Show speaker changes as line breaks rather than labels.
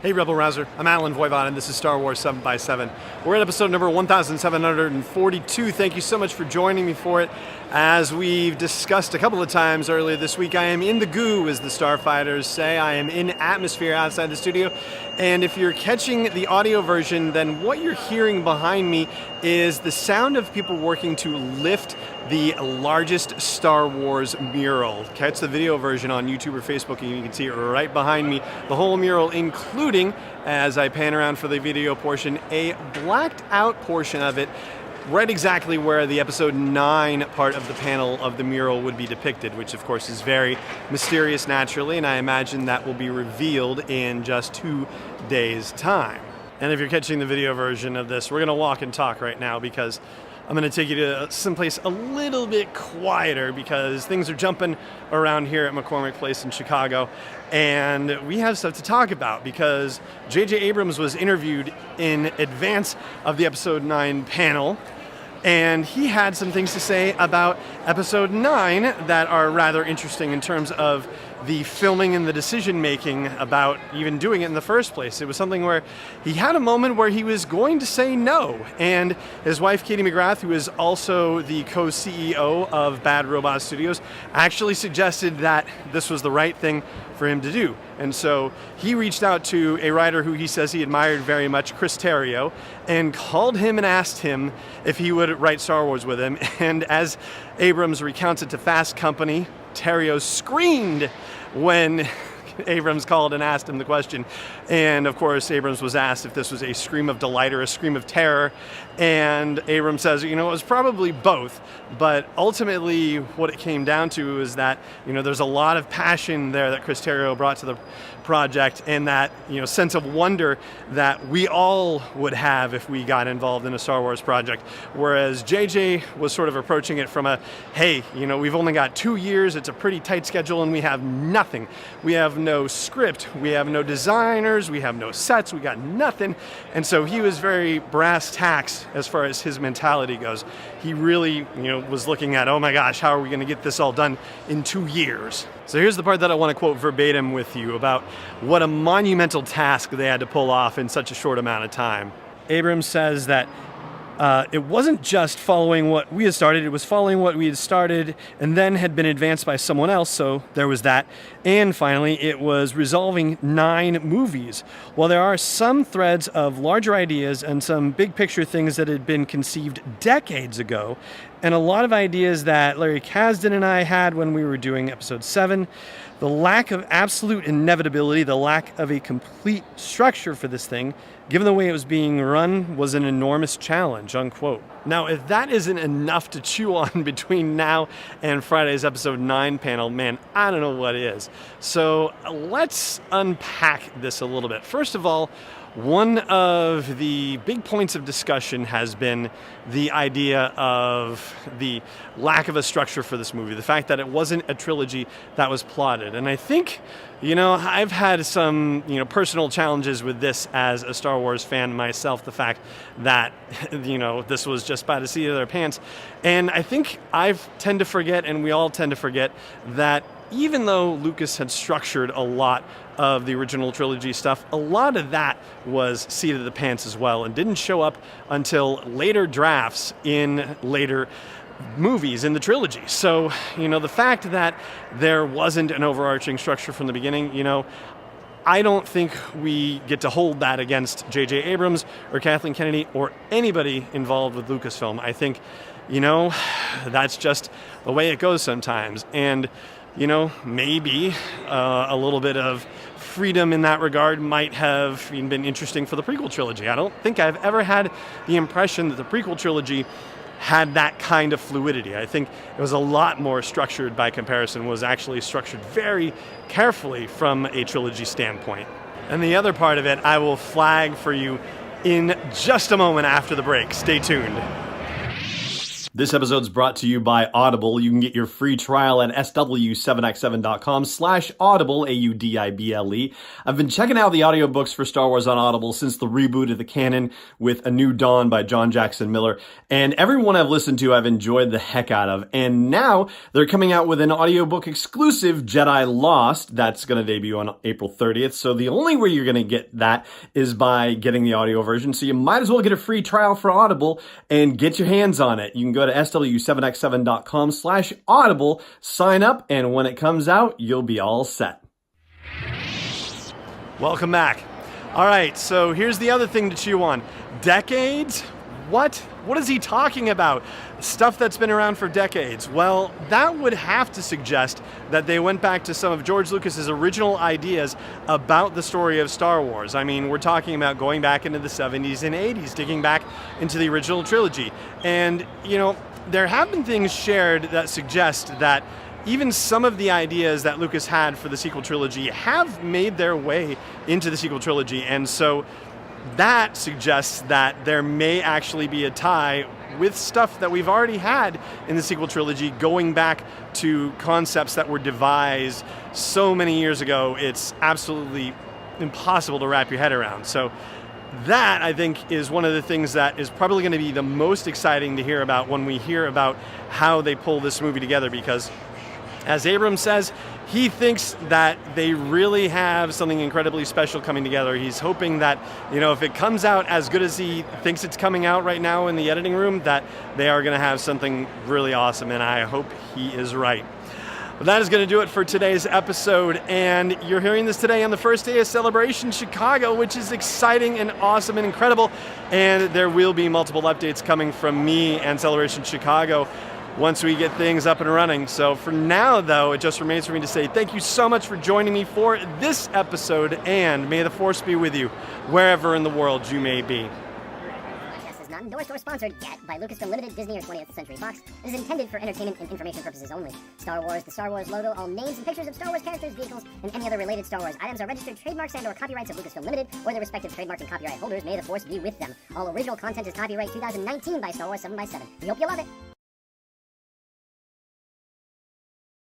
Hey Rebel Rouser, I'm Alan Voivod and this is Star Wars 7x7. We're at episode number 1742. Thank you so much for joining me for it. As we've discussed a couple of times earlier this week, I am in the goo, as the starfighters say. I am in atmosphere outside the studio. And if you're catching the audio version, then what you're hearing behind me is the sound of people working to lift the largest Star Wars mural. Catch the video version on YouTube or Facebook and you can see it right behind me. The whole mural, including, as I pan around for the video portion, a blacked out portion of it, right exactly where the episode 9 part of the panel of the mural would be depicted, which of course is very mysterious naturally, and I imagine that will be revealed in just 2 days' time. And if you're catching the video version of this, we're going to walk and talk right now because I'm going to take you to someplace a little bit quieter because things are jumping around here at McCormick Place in Chicago, and we have stuff to talk about because J.J. Abrams was interviewed in advance of the episode 9 panel, and he had some things to say about episode 9 that are rather interesting in terms of the filming and the decision-making about even doing it in the first place. It was something where he had a moment where he was going to say no, and his wife, Katie McGrath, who is also the co-CEO of Bad Robot Studios, actually suggested that this was the right thing for him to do. And so he reached out to a writer who he says he admired very much, Chris Terrio, and called him and asked him if he would write Star Wars with him. And as Abrams recounts it to Fast Company, Terrio screamed when Abrams called and asked him the question. And of course, Abrams was asked if this was a scream of delight or a scream of terror. And Abrams says, it was probably both. But ultimately, what it came down to is that, there's a lot of passion there that Chris Terrio brought to the project, and that, sense of wonder that we all would have if we got involved in a Star Wars project. Whereas JJ was sort of approaching it from a, hey, we've only got 2 years, it's a pretty tight schedule, and we have nothing. We have no script, we have no designers, we have no sets, we got nothing. And so he was very brass tacks as far as his mentality goes. He really, was looking at, oh my gosh, how are we going to get this all done in 2 years? So here's the part that I want to quote verbatim with you about what a monumental task they had to pull off in such a short amount of time. Abrams says that it wasn't just following what we had started, it was following what we had started and then had been advanced by someone else, so there was that. And finally, it was resolving 9 movies. While there are some threads of larger ideas and some big picture things that had been conceived decades ago, and a lot of ideas that Larry Kasdan and I had when we were doing episode 7, the lack of absolute inevitability, the lack of a complete structure for this thing, given the way it was being run, was an enormous challenge, unquote. Now, if that isn't enough to chew on between now and Friday's episode 9 panel, man, I don't know what is. So let's unpack this a little bit. First of all, one of the big points of discussion has been the idea of the lack of a structure for this movie, the fact that it wasn't a trilogy that was plotted. And I think, I've had some, personal challenges with this as a Star Wars fan myself, the fact that, this was just by the seat of their pants. And I think I tend to forget, and we all tend to forget, that even though Lucas had structured a lot of the original trilogy stuff, a lot of that was seat of the pants as well and didn't show up until later drafts in later movies in the trilogy. So, the fact that there wasn't an overarching structure from the beginning, I don't think we get to hold that against J.J. Abrams or Kathleen Kennedy or anybody involved with Lucasfilm. I think, that's just the way it goes sometimes. And maybe a little bit of freedom in that regard might have been interesting for the prequel trilogy. I don't think I've ever had the impression that the prequel trilogy had that kind of fluidity. I think it was a lot more structured by comparison, was actually structured very carefully from a trilogy standpoint. And the other part of it, I will flag for you in just a moment after the break. Stay tuned. This episode's brought to you by Audible. You can get your free trial at sw7x7.com/audible, AUDIBLE. I've been checking out the audiobooks for Star Wars on Audible since the reboot of the canon with A New Dawn by John Jackson Miller, and everyone I've listened to I've enjoyed the heck out of. And now they're coming out with an audiobook exclusive, Jedi Lost, that's going to debut on April 30th. So the only way you're going to get that is by getting the audio version. So you might as well get a free trial for Audible and get your hands on it. You can go to sw7x7.com/audible, sign up, and when it comes out, you'll be all set. Welcome back. All right, so here's the other thing to chew on. Decades? What is he talking about? Stuff that's been around for decades. Well, that would have to suggest that they went back to some of George Lucas's original ideas about the story of Star Wars. I mean, we're talking about going back into the 70s and 80s, digging back into the original trilogy. And, you know, there have been things shared that suggest that even some of the ideas that Lucas had for the sequel trilogy have made their way into the sequel trilogy. And so that suggests that there may actually be a tie with stuff that we've already had in the sequel trilogy, going back to concepts that were devised so many years ago, it's absolutely impossible to wrap your head around. So that, I think, is one of the things that is probably going to be the most exciting to hear about when we hear about how they pull this movie together, because as Abrams says, he thinks that they really have something incredibly special coming together. He's hoping that, you know, if it comes out as good as he thinks it's coming out right now in the editing room, that they are going to have something really awesome, and I hope he is right. But that is going to do it for today's episode, and you're hearing this today on the first day of Celebration Chicago, which is exciting and awesome and incredible, and there will be multiple updates coming from me and Celebration Chicago once we get things up and running. So for now, though, it just remains for me to say thank you so much for joining me for this episode, and may the Force be with you wherever in the world you may be.
This is not endorsed or sponsored yet by Lucasfilm Limited, Disney, or 20th Century Fox. It is intended for entertainment and information purposes only. Star Wars, the Star Wars logo, all names and pictures of Star Wars characters, vehicles, and any other related Star Wars items are registered trademarks and/or copyrights of Lucasfilm Limited or their respective trademark and copyright holders. May the Force be with them. All original content is copyright 2019 by Star Wars 7x7. We hope you love it.